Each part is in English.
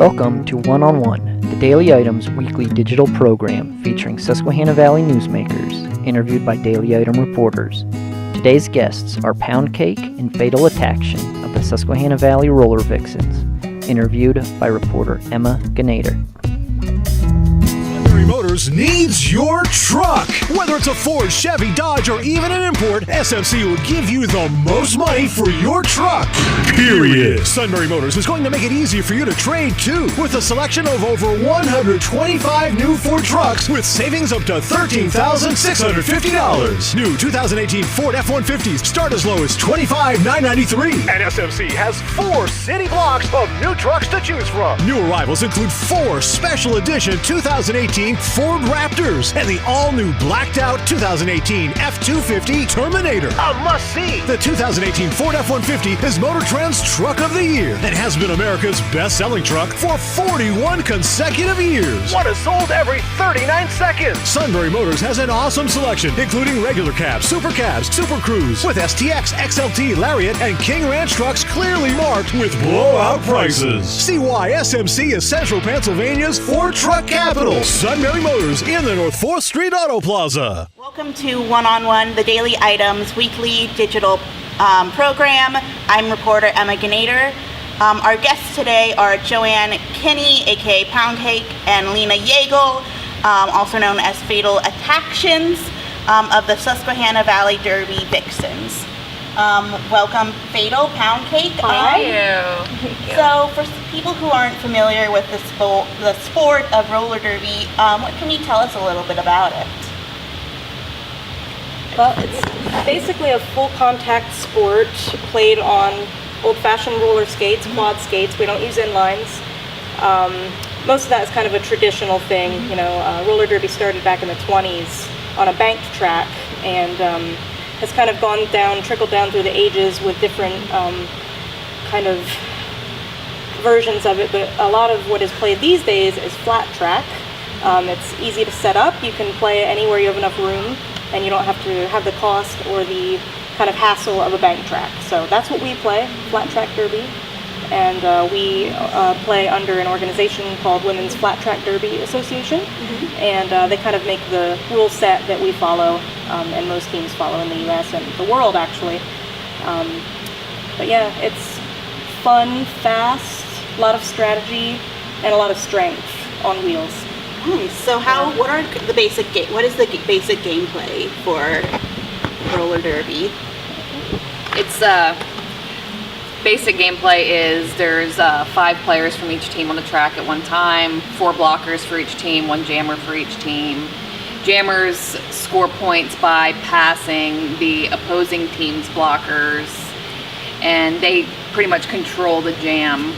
Welcome to One-on-One, the Daily Items weekly digital program featuring Susquehanna Valley newsmakers, interviewed by Daily Item reporters. Today's guests are Pound Cake and Fatal Attraction of the Susquehanna Valley Roller Vixens, interviewed by reporter Emma Ganader. Motors needs your truck. Whether it's a Ford, Chevy, Dodge, or even an import, SMC will give you the most money for your truck. Period. Sunbury Motors is going to make it easy for you to trade too, with a selection of over 125 new Ford trucks with savings up to $13,650. New 2018 Ford F-150s start as low as $25,993. And SMC has 4 city blocks of new trucks to choose from. New arrivals include 4 special edition 2018 Ford Raptors and the all-new blacked-out 2018 F-250 Terminator. A must-see! The 2018 Ford F-150 is Motor Trend's Truck of the Year and has been America's best-selling truck for 41 consecutive years. One is sold every 39 seconds. Sunbury Motors has an awesome selection, including regular cabs, super cabs, Super Cruise, with STX, XLT, Lariat, and King Ranch trucks clearly marked with blowout prices. See why SMC is Central Pennsylvania's Ford truck capital. Sunbury Motors in the North 4th Street Auto Plaza. Welcome to One-on-One, the Daily Items weekly digital program. I'm reporter Emma Ganader. Our guests today are Joanne Kinney, aka Pound Cake, and Lena Yeagle, also known as Fatal Attractions, of the Susquehanna Valley Derby Vixens. Welcome, Fatal, Pound Cake. Thank you. So, for people who aren't familiar with the sport of roller derby, what can you tell us a little bit about it? Well, it's basically a full contact sport played on old-fashioned roller skates, quad skates. We don't use inlines. Most of that is kind of a traditional thing. You know, roller derby started back in the 20s on a banked track and has kind of trickled down through the ages with different kind of versions of it, but a lot of what is played these days is flat track. It's easy to set up. You can play anywhere you have enough room, and you don't have to have the cost or the kind of hassle of a bank track. So that's what we play, flat track derby, and we play under an organization called Women's Flat Track Derby Association, and they kind of make the rule set that we follow, and most teams follow in the U.S. and the world, actually. But yeah, it's fun, fast, a lot of strategy, and a lot of strength on wheels. Nice. So what is the basic gameplay for roller derby? It's basic gameplay is there's 5 players from each team on the track at one time, 4 blockers for each team, 1 jammer for each team. Jammers score points by passing the opposing team's blockers, and they pretty much control the jam.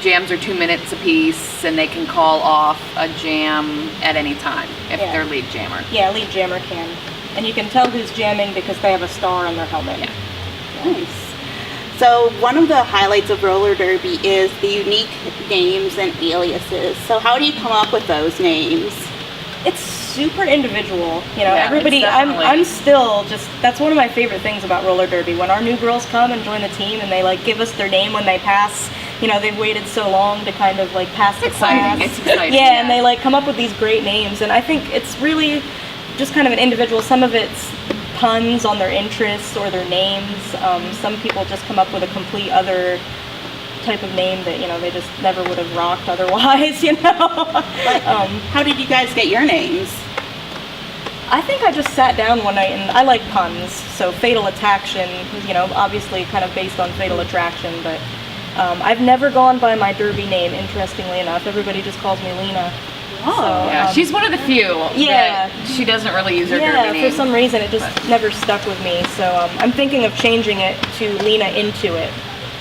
Jams are 2 minutes apiece, and they can call off a jam at any time if they're lead jammer. Yeah, lead jammer can. And you can tell who's jamming because they have a star on their helmet. Yeah. Nice. So one of the highlights of roller derby is the unique names and aliases. So how do you come up with those names? It's super individual. You know, Yeah, everybody, it's I'm still just, that's one of my favorite things about roller derby. When our new girls come and join the team and they like give us their name when they pass, you know, they've waited so long to kind of like pass the class. It's exciting. Yeah, and they like come up with these great names, and I think it's really just kind of an individual. Some of it's puns on their interests or their names. Some people just come up with a complete other type of name that, you know, they just never would have rocked otherwise, you know. How did you guys get your names? I think I just sat down one night, and I like puns, so Fatal Attraction, you know, obviously kind of based on Fatal Attraction, but I've never gone by my derby name, interestingly enough. Everybody just calls me Lena. Oh. So, Yeah, she's one of the few that she doesn't really use her derby name. For some reason it just never stuck with me, so I'm thinking of changing it to Lena Into It.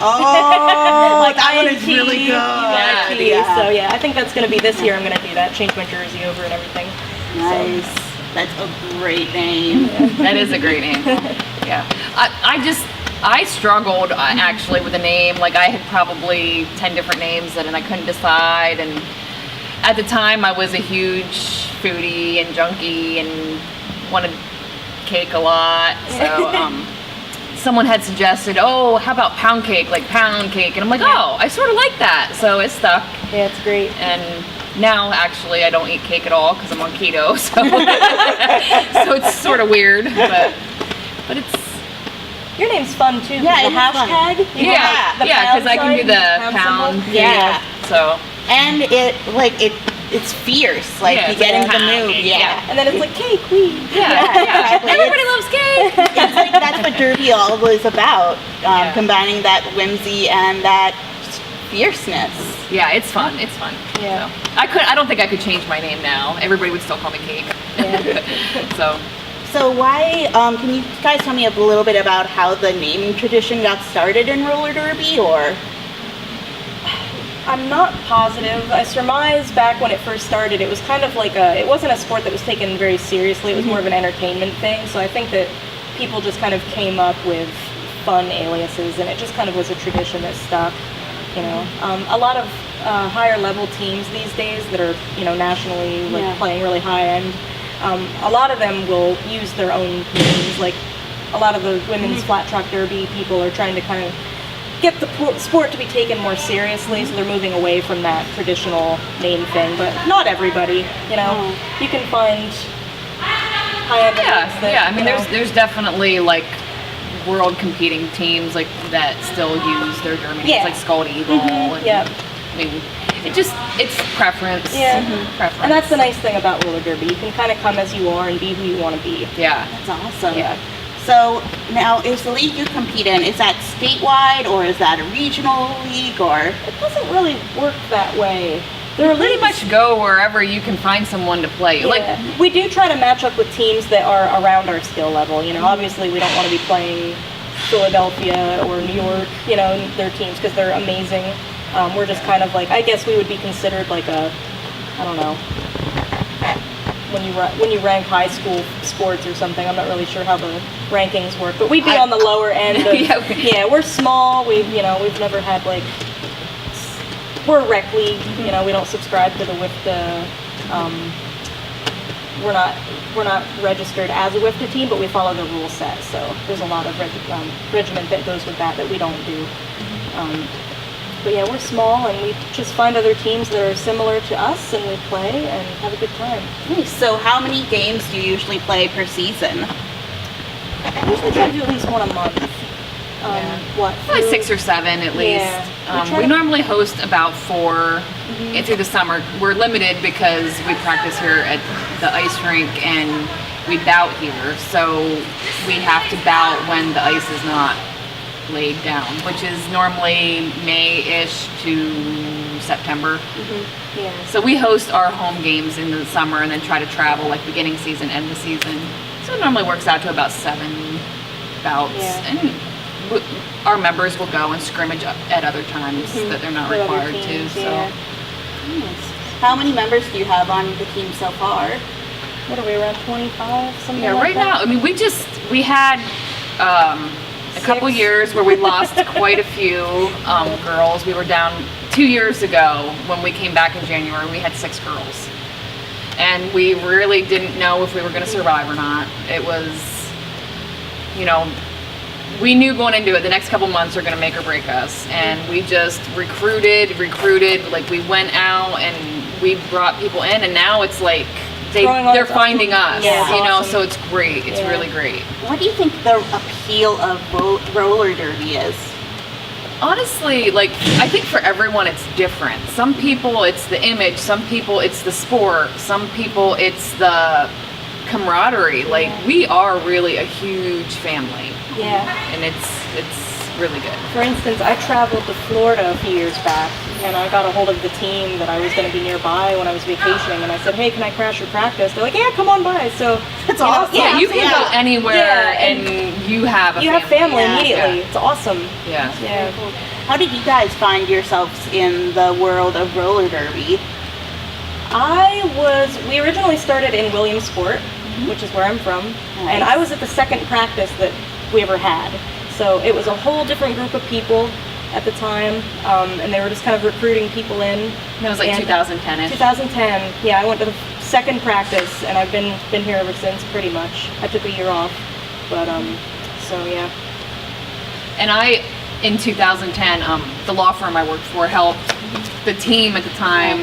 Oh, like that one is really good. Yeah. So yeah, I think that's going to be this year. I'm going to do that, change my jersey over and everything. Nice. So. That's a great name. That is a great name. Yeah. I struggled actually with a name. Like I had probably 10 different names and I couldn't decide. And at the time I was a huge foodie and junkie and wanted cake a lot. So someone had suggested, oh, how about pound cake, like pound cake? And I'm like, oh, I sort of like that. So it stuck. Yeah, it's great. And now, actually, I don't eat cake at all because I'm on keto. So, so it's sort of weird, but it's. Your name's fun too. Yeah, the hashtag. Yeah, because I can do the pound. symbol. Yeah. So. And it's fierce. Like Yeah, you it's get like into the pound mood. cake, Yeah. And then it's like cake, we. Yeah. Exactly. Everybody loves cake. It's like that's what Derby all was about. Combining that whimsy and that fierceness. Yeah, it's fun. It's fun. Yeah. So, I don't think I could change my name now. Everybody would still call me Cake. Yeah. So why, can you guys tell me a little bit about how the naming tradition got started in roller derby, or? I'm not positive. I surmise back when it first started, it was kind of like it wasn't a sport that was taken very seriously. It was more of an entertainment thing. So I think that people just kind of came up with fun aliases, and it just kind of was a tradition that stuck. You know, a lot of higher level teams these days that are, nationally playing really high end. A lot of them will use their own names. Like a lot of the women's flat track derby people are trying to kind of get the sport to be taken more seriously, so they're moving away from that traditional name thing. But not everybody, You can find high-end events that, I mean, there's definitely like world competing teams like that still use their derby names, like Scald Eagle. And, I mean, it's preference. Yeah. Preference. And that's the nice thing about roller derby. You can kind of come as you are and be who you want to be. Yeah. That's awesome. Yeah. So now, is the league you compete in, is that statewide, or is that a regional league, or? It doesn't really work that way. Pretty much go wherever you can find someone to play. Yeah. Like, we do try to match up with teams that are around our skill level. Obviously we don't want to be playing Philadelphia or New York, their teams, because they're amazing. We're just kind of like, I guess we would be considered like I don't know, when you rank high school sports or something. I'm not really sure how the rankings work, but we'd be on the lower end of, we're small. We've never had we're a rec league, we don't subscribe to the WIFTA, we're not registered as a WIFTA team, but we follow the rule set, so there's a lot of regiment that goes with that we don't do. But yeah, we're small, and we just find other teams that are similar to us, and we play and have a good time. Nice. So how many games do you usually play per season? We usually try to do at least one a month. Probably 6 or 7 at least. Yeah. We normally host about 4 through the summer. We're limited because we practice here at the ice rink and we bout here. So we have to bout when the ice is not laid down, which is normally May-ish to September. Yeah. So we host our home games in the summer and then try to travel like beginning season, end of season. So it normally works out to about 7 bouts. Yeah. And our members will go and scrimmage at other times that they're not With other required teams, to. So Nice. How many members do you have on the team so far? What are we, around 25? Something yeah, like right that? now, I mean, we had a couple years where we lost quite a few girls. We were down 2 years ago when we came back in January. We had 6 girls, and we really didn't know if we were going to survive or not. It was, we knew going into it, the next couple months are going to make or break us, and we just recruited, like we went out and we brought people in, and now it's like they're finding us, awesome. so it's great. It's really great. What do you think the appeal of roller derby is? Honestly, I think for everyone it's different. Some people it's the image, some people it's the sport, some people it's the camaraderie. We are really a huge family. Yeah. And it's really good. For instance, I traveled to Florida a few years back, and I got a hold of the team that I was going to be nearby when I was vacationing, and I said, hey, can I crash your practice? They're like, yeah, come on by. So That's awesome. Yeah, you can go anywhere and and you have a you family. have family immediately. Yeah. It's awesome. Yeah. Yeah. How did you guys find yourselves in the world of roller derby? We originally started in Williamsport, which is where I'm from, and I was at the second practice that we ever had. So it was a whole different group of people at the time, and they were just kind of recruiting people in. It was 2010-ish. 2010, yeah, I went to the second practice, and I've been here ever since, pretty much. I took a year off, but, so yeah. And in 2010, the law firm I worked for helped the team at the time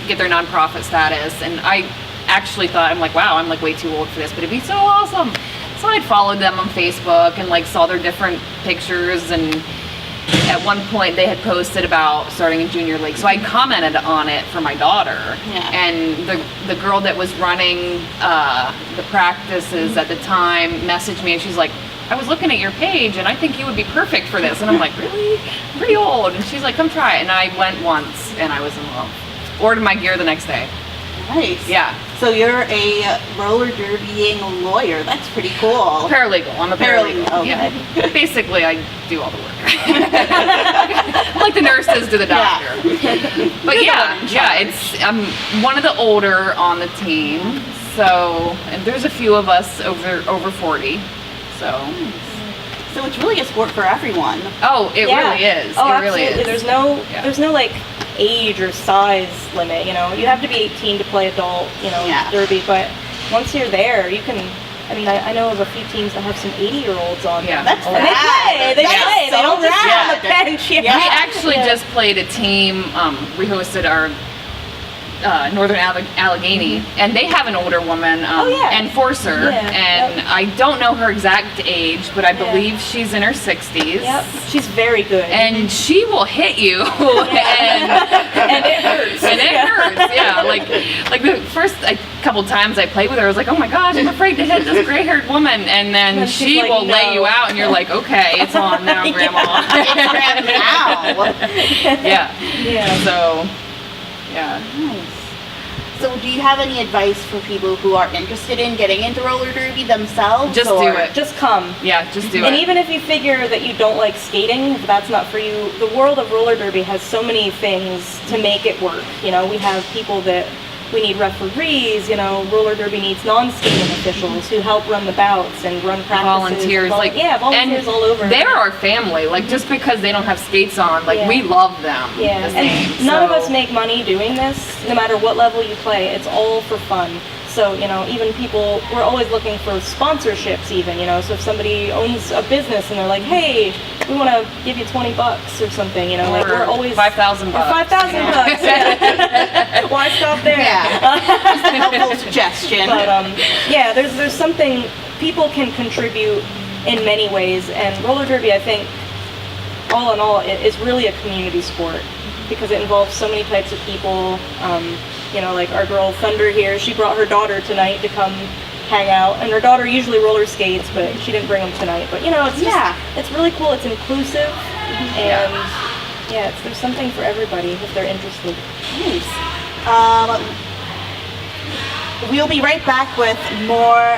get their nonprofit status. And I actually thought, I'm like, wow, I'm like way too old for this, but it'd be so awesome. So I'd followed them on Facebook and like saw their different pictures, and at one point they had posted about starting a junior league. So I commented on it for my daughter. Yeah. And the girl that was running the practices at the time messaged me, and she's like, I was looking at your page and I think you would be perfect for this. And I'm like, really? I'm pretty old. And she's like, come try it. And I went once and I was in love. Ordered my gear the next day. Nice. Yeah. So you're a roller derbying lawyer. That's pretty cool. Paralegal. I'm a paralegal. Okay. Yeah. Basically, I do all the work. Like the nurses do the doctor. But I'm one of the older on the team. So, and there's a few of us over 40. So it's really a sport for everyone. Oh, it really is. Oh, it absolutely. really is. There's no like age or size limit. You know, you have to be 18 to play adult. Derby, but once you're there, you can. I mean, I know of a few teams that have some 80-year-olds on. Yeah, that's and they play. They play. They don't just sit on the bench. We actually just played a team. We hosted our Northern Allegheny, and they have an older woman, enforcer, and I don't know her exact age, but I believe she's in her 60s. Yep, she's very good. And she will hit you, and it hurts. And it hurts, yeah. Like the first couple times I played with her, I was like, oh my gosh, I'm afraid to hit this gray-haired woman, and then she like, will no. lay you out, and you're like, okay, it's on now, Grandma. It's around now. Yeah. So, yeah. Nice. So do you have any advice for people who are interested in getting into roller derby themselves? Just do it. Just come. Yeah, just do it. And even if you figure that you don't like skating, if that's not for you, the world of roller derby has so many things to make it work. You know, we have people that we need referees, roller derby needs non-skating officials who help run the bouts and run practices. Volunteers, volunteers all over. They're our family, just because they don't have skates on, we love them. Yeah, and none of us make money doing this, no matter what level you play, it's all for fun. So, even people, we're always looking for sponsorships even, so if somebody owns a business and they're like, hey, we want to give you $20 or something, we're always... $5,000. Or $5,000, yeah. Why stop there? Yeah. Just a helpful suggestion. But, there's something, people can contribute in many ways, and roller derby, I think, all in all, is really a community sport because it involves so many types of people. Like our girl Thunder here, she brought her daughter tonight to come hang out, and her daughter usually roller skates, but she didn't bring them tonight. But it's really cool. It's inclusive, and there's something for everybody if they're interested. Nice. We'll be right back with more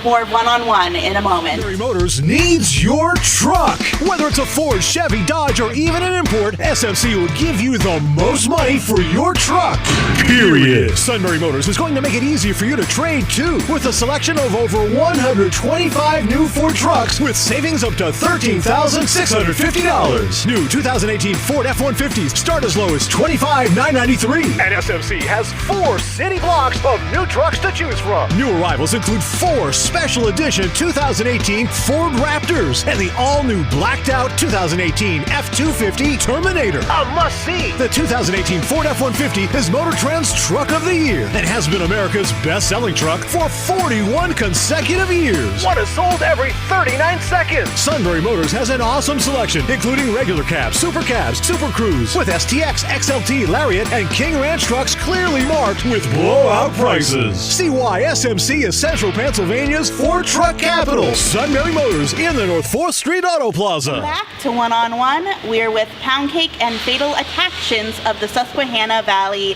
one-on-one in a moment. Secondary Motors needs your truck. Whether it's a Ford, Chevy, Dodge, or even an import, SMC will give you the most money for your truck. Period. Sunbury Motors is going to make it easy for you to trade too, with a selection of over 125 new Ford trucks with savings up to $13,650. New 2018 Ford F-150s start as low as $25,993. And SMC has 4 city blocks of new trucks to choose from. New arrivals include 4 special edition 2018 Ford Raptors and the all-new blacked out 2018 F-250 Terminator. A must-see. The 2018 Ford F-150 is Motor Trend's Truck of the Year and has been America's best-selling truck for 41 consecutive years. One is sold every 39 seconds. Sunbury Motors has an awesome selection, including regular cabs, super cabs, Super Cruise, with STX, XLT, Lariat, and King Ranch trucks clearly marked with blowout prices. See why SMC is Central Pennsylvania's Ford truck capital. Sunbury Motors in the North 4th Street Auto Plaza. Back to one-on-one. We're with Pound Cake and Fatal Attractions of the Susquehanna Valley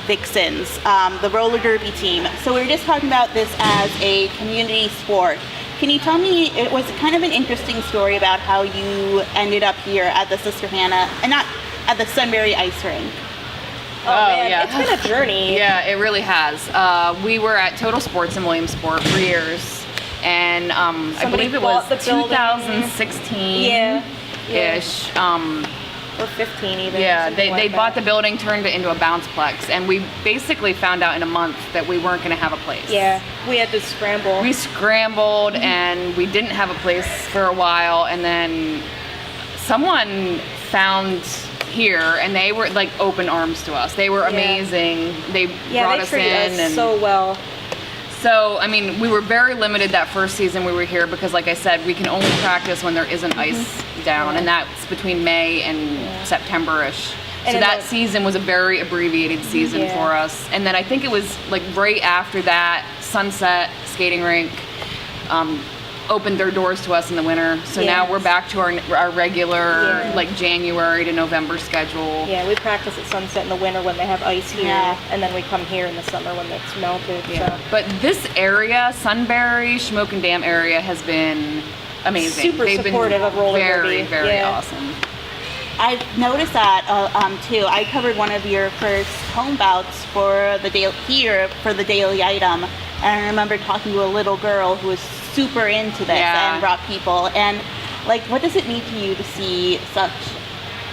Vixens, the roller derby team. So we were just talking about this as a community sport. Can you tell me, it was kind of an interesting story about how you ended up here at the Susquehanna, and not at the Sunbury Ice Rink? Oh man, yeah. It's been a journey. Yeah, it really has. We were at Total Sports in Williamsport for years, and I believe it was 2016-ish. or 15 even. Yeah, something they like bought that. the building, turned it into a bounce plex, and we basically found out in a month that we weren't going to have a place. Yeah, we had to scramble. We scrambled, and we didn't have a place for a while, and then someone found here, and they were like open arms to us. They were amazing. They brought they us treated in, us and so well. so, I mean, we were very limited that first season we were here because, like I said, we can only practice when there isn't ice down, and that's between May and September-ish. And So that the- season was a very abbreviated season for us. And then I think it was like right after that, Sunset Skating Rink opened their doors to us in the winter. So now we're back to our regular, like January to November schedule. Yeah, we practice at Sunset in the winter when they have ice here, and then we come here in the summer when it's melted. Yeah. So. But this area, Sunbury, Shamokin Dam area, has been amazing. Super They've supportive been of roller very, derby. very Yeah. awesome. I've noticed that too. I covered one of your first home bouts for the Daily Item, and I remember talking to a little girl who was super into this and brought people. And like, what does it mean to you to see such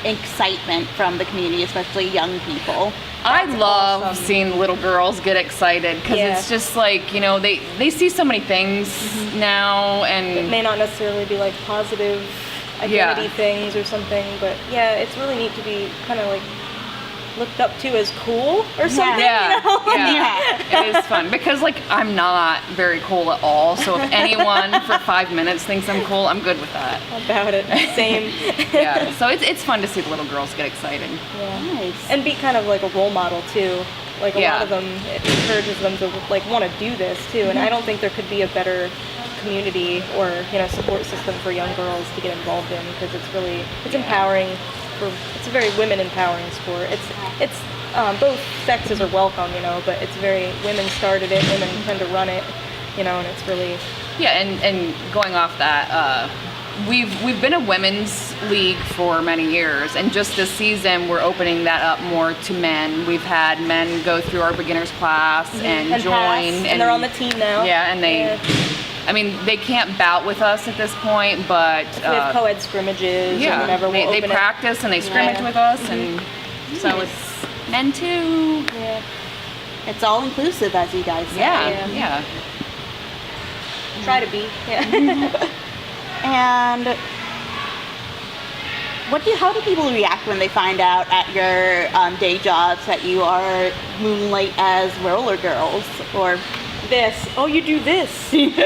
excitement from the community, especially young people? I love awesome. seeing little girls get excited because it's just like, you know, they see so many things now, It and may not necessarily be like positive identity things or something, but yeah, it's really neat to be kind of like looked up to as cool or something. yeah, You know? yeah, it is fun because like I'm not very cool at all. So if anyone for 5 minutes thinks I'm cool, I'm good with that. About it. Same. Yeah, so it's fun to see the little girls get excited. Yeah. Nice. And be kind of like a role model too. Like a lot of them, it encourages them to like want to do this too. And I don't think there could be a better community or support system for young girls to get involved in, because it's empowering. It's a very women empowering sport. It's both sexes are welcome, but it's very women started it, women tend to run it, and it's really and going off that, we've been a women's league for many years, and just this season we're opening that up more to men. We've had men go through our beginners class and join, pass, and they're on the team now. Yeah, and they. I mean, they can't bout with us at this point, but we have co-ed scrimmages or whatever. They practice and they scrimmage with us, and so it's men too. Yeah. It's all inclusive, as you guys say. Yeah. Try to be. Yeah. And how do people react when they find out at your day jobs that you are moonlight as roller girls or this? Oh, you do this. That's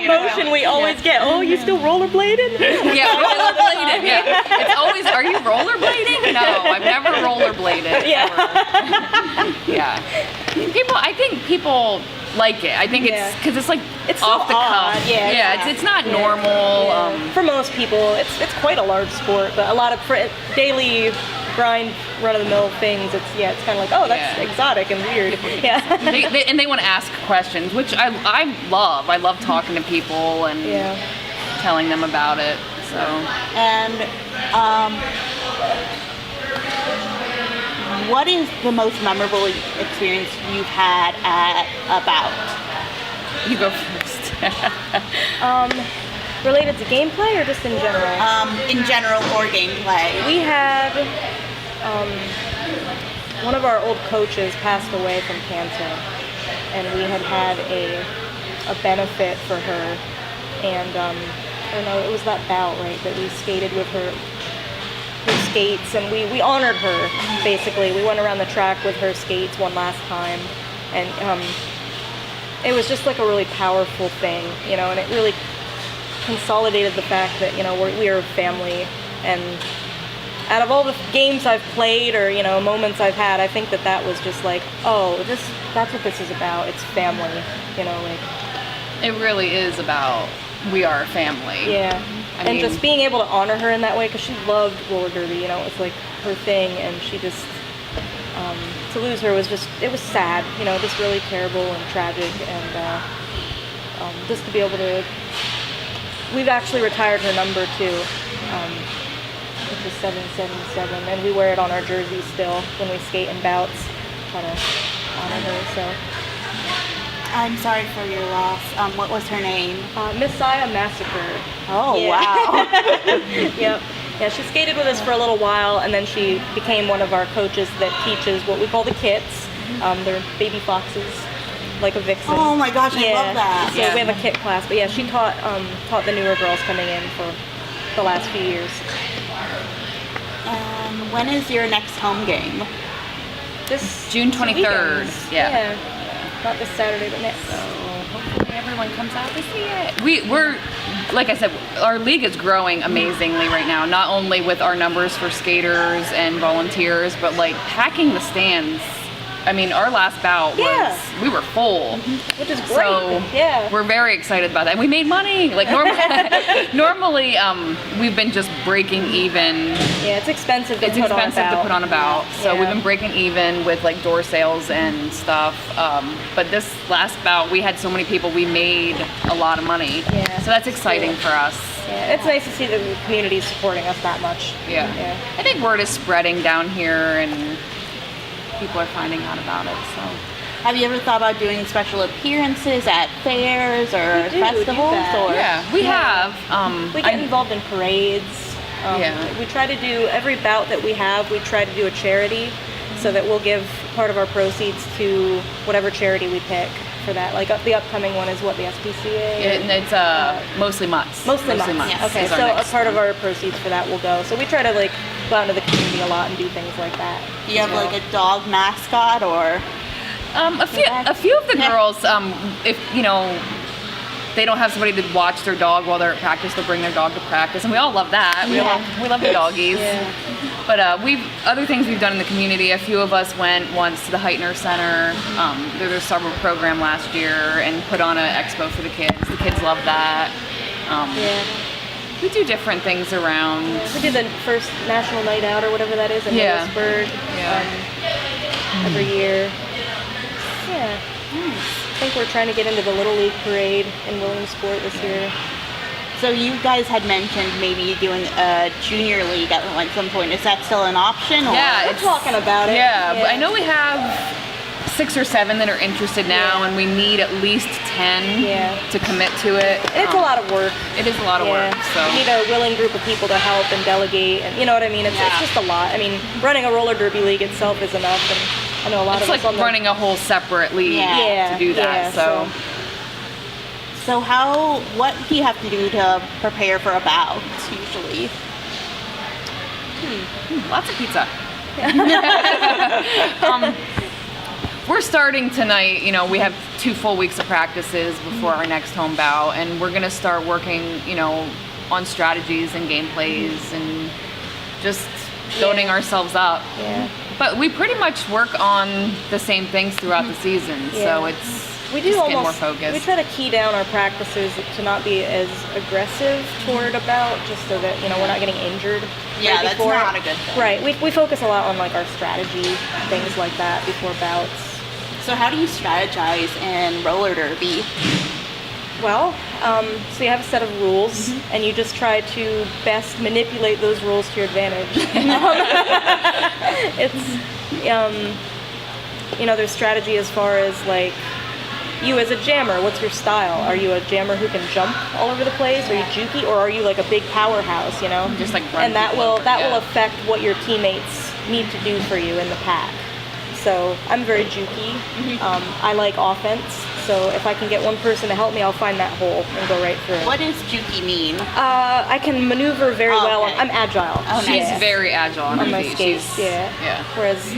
motion we always get. Oh, you still rollerblading? Yeah, rollerblading. Yeah, it's always. Are you rollerblading? No, I've never rollerbladed. Yeah. Ever. Yeah. I think people like it. I think it's because it's like it's off so the odd. cuff. Yeah, it's not normal. Yeah. For most people, it's quite a large sport, but a lot of daily grind, run-of-the-mill things. It's kind of like, oh, that's exotic and weird. Yeah. they want to ask questions, which I love. I love talking to people and telling them about it. So. And what is the most memorable experience you've had at a bout? You go first. Related to gameplay or just in general? In general or gameplay. We had one of our old coaches passed away from cancer, and we had a benefit for her, and I don't know, it was that bout, right, that we skated with her skates, and we honored her, basically. We went around the track with her skates one last time, and it was just like a really powerful thing, and it really consolidated the fact that, we are a family. And out of all the games I've played or, moments I've had, I think that was just like, oh, that's what this is about. It's family, like. It really is about we are a family. Yeah. I and mean, just being able to honor her in that way, because she loved roller derby, it's like her thing, and she just, to lose her was it was sad, just really terrible and tragic, and just to be able to, we've actually retired her number too, which is 777, and we wear it on our jerseys still when we skate in bouts, try to honor her, so. I'm sorry for your loss. What was her name? Messiah Massacre. Oh, Yeah. wow. Yep. Yeah, she skated with us for a little while, and then she became one of our coaches that teaches what we call the kits. They're baby foxes, like a vixen. Oh my gosh, I Yeah. love that. So we have a kit class, but yeah, she taught the newer girls coming in for the last few years. When is your next home game? This June 2 23rd. weekends. Yeah. Not this Saturday, but next. So hopefully everyone comes out to see it. We're, like I said, our league is growing amazingly right now. Not only with our numbers for skaters and volunteers, but like packing the stands. I mean, our last bout was, we were full. Which is great. So yeah. we're very excited about that. And we made money. Like normally we've been just breaking even. Yeah, it's expensive to It's put expensive on a bout. to put on a bout. So Yeah. we've been breaking even with like door sales and stuff. But this last bout, we had so many people, we made a lot of money. Yeah. So that's exciting for us. Yeah, it's nice to see the community supporting us that much. Yeah. Yeah. I think word is spreading down here and people are finding out about it. So Have you ever thought about doing special appearances at fairs or We do festivals? that. Or yeah, we have. We get involved in parades. Yeah. We try to do every bout that we have. We try to do a charity, so that we'll give part of our proceeds to whatever charity we pick for that. Like the upcoming one is what, the SPCA. And it's mostly mutts. Mostly months. Yes. Okay, is our so a next part of one. our proceeds for that will go. So we try to like go out into the community a lot and do things like that. do you have like a dog mascot or? A few of the girls, if you know, they don't have somebody to watch their dog while they're at practice, they'll bring their dog to practice, and we all love that. We love the doggies. Yeah. But other things we've done in the community. A few of us went once to the Heitner Center. There was a summer program last year and put on an expo for the kids. The kids love that. Yeah. We do different things around. We do the first National Night Out or whatever that is in Yeah. Lewisburg every year. Yeah. I think we're trying to get into the Little League Parade in Williamsport this year. So you guys had mentioned maybe doing a junior league at some point. Is that still an option? Or? Yeah, We're talking about it. Yeah, but I know we have 6 or 7 that are interested now, and we need at least 10 to commit to it. And it's a lot of work. It is a lot of work. So You need a willing group of people to help and delegate, and you know what I mean? It's just a lot. I mean, running a roller derby league itself is enough, and I know a lot it's of like us on the... running a whole separate league to do that. So what do you have to do to prepare for a bout usually? Lots of pizza. We're starting tonight. You know, we have 2 full weeks of practices before our next home bout, and we're gonna start working, you know, on strategies and gameplays and just building ourselves up. Yeah. But we pretty much work on the same things throughout the season, so We do just get more almost. focused. We try to key down our practices to not be as aggressive toward a bout, just so that we're not getting injured. Yeah, right that's before not it. a good thing. Right. We focus a lot on like our strategy, things like that before bouts. So how do you strategize in roller derby? Well, so you have a set of rules, and you just try to best manipulate those rules to your advantage. There's strategy as far as like, you as a jammer, what's your style? Are you a jammer who can jump all over the place? Are you jukey, or are you like a big powerhouse? Just like run and that people will over, that will affect what your teammates need to do for you in the pack. So I'm very jukey. I like offense. So if I can get one person to help me, I'll find that hole and go right through it. What does jukey mean? I can maneuver very well. Okay. I'm agile. Oh, She's nice. very agile on her On my feet. skates, She's- yeah. Whereas,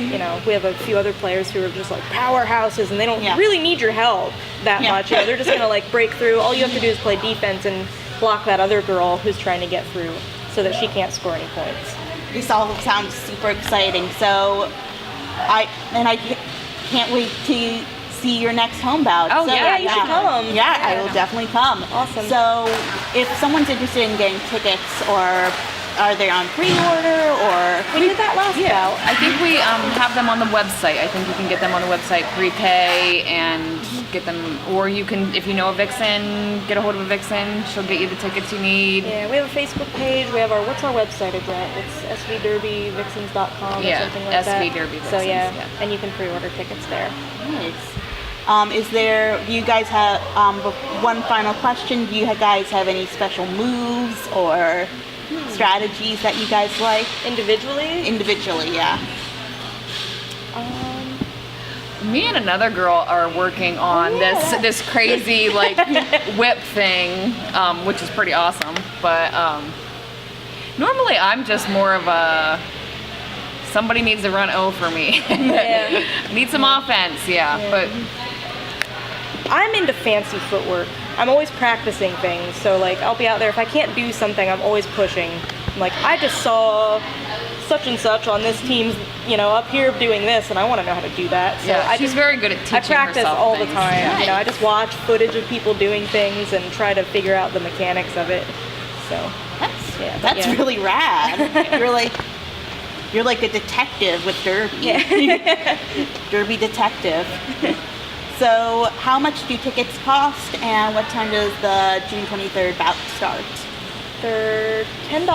we have a few other players who are just like powerhouses, and they don't Yeah. really need your help that Yeah. much. They're just gonna like break through. All you have to do is play defense and block that other girl who's trying to get through, so that she can't score any points. This all sounds super exciting. So I can't wait to see your next home bout. Oh, So, yeah, you should come. Yeah, I will definitely come. Awesome. So if someone's interested in getting tickets, or are they on pre-order, or We did that last bout. I think we have them on the website. I think you can get them on the website prepay and get them, or you can, if you know a Vixen, get a hold of a Vixen. She'll get you the tickets you need. Yeah, we have a Facebook page. We have what's our website address? It's svderbyvixens.com or Yeah, something like that. SV Derby So Vixens, yeah, yeah. and you can pre-order tickets there. Nice. Do you guys have, one final question, do you guys have any special moves or strategies that you guys like? Individually, yeah. Me and another girl are working on this crazy like whip thing, which is pretty awesome. But normally I'm just more of a somebody needs to run O for me. Need some offense, But I'm into fancy footwork. I'm always practicing things. So like I'll be out there, if I can't do something, I'm always pushing. Like I just saw such and such on this team's, up here doing this, and I want to know how to do that. So she's very good at teaching herself. I practice all things. the time. I just watch footage of people doing things and try to figure out the mechanics of it. So that's really rad. You're like a detective with Derby. Yeah. Derby detective. So how much do tickets cost, and what time does the June 23rd bout start? They're $10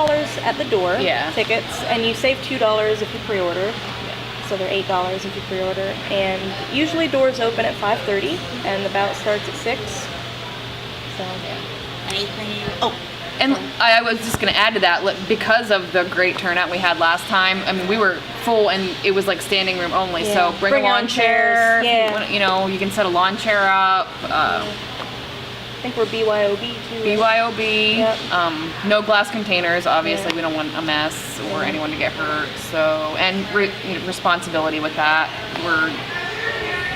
at the door, tickets, and you save $2 if you pre-order. So they're $8 if you pre-order. And usually doors open at 5:30, and the bout starts at 6. So, Anything? And I was just going to add to that, because of the great turnout we had last time. I mean, we were full, and it was like standing room only. So bring a lawn chair. You can set a lawn chair up. I think we're BYOB too. BYOB. Yep. No glass containers. Obviously, we don't want a mess or anyone to get hurt. So, and responsibility with that.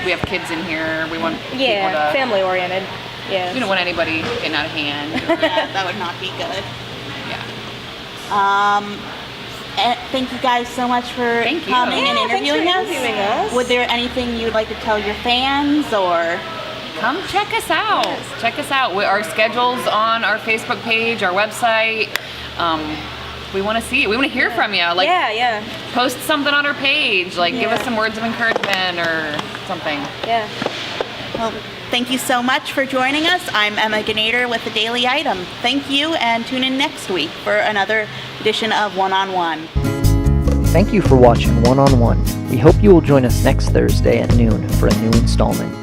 We have kids in here. We want people to family oriented. Yeah. We don't want anybody getting out of hand. That would not be good. Thank you guys so much for coming and interviewing us. Would there anything you'd like to tell your fans, or? Come check us out. Check us out. Our schedule's on our Facebook page, our website. We want to see it. We want to hear from you. Post something on our page. Give us some words of encouragement or something. Yeah. Well, thank you so much for joining us. I'm Emma Ganader with the Daily Item. Thank you, and tune in next week for another edition of One on One. Thank you for watching One on One. We hope you will join us next Thursday at noon for a new installment.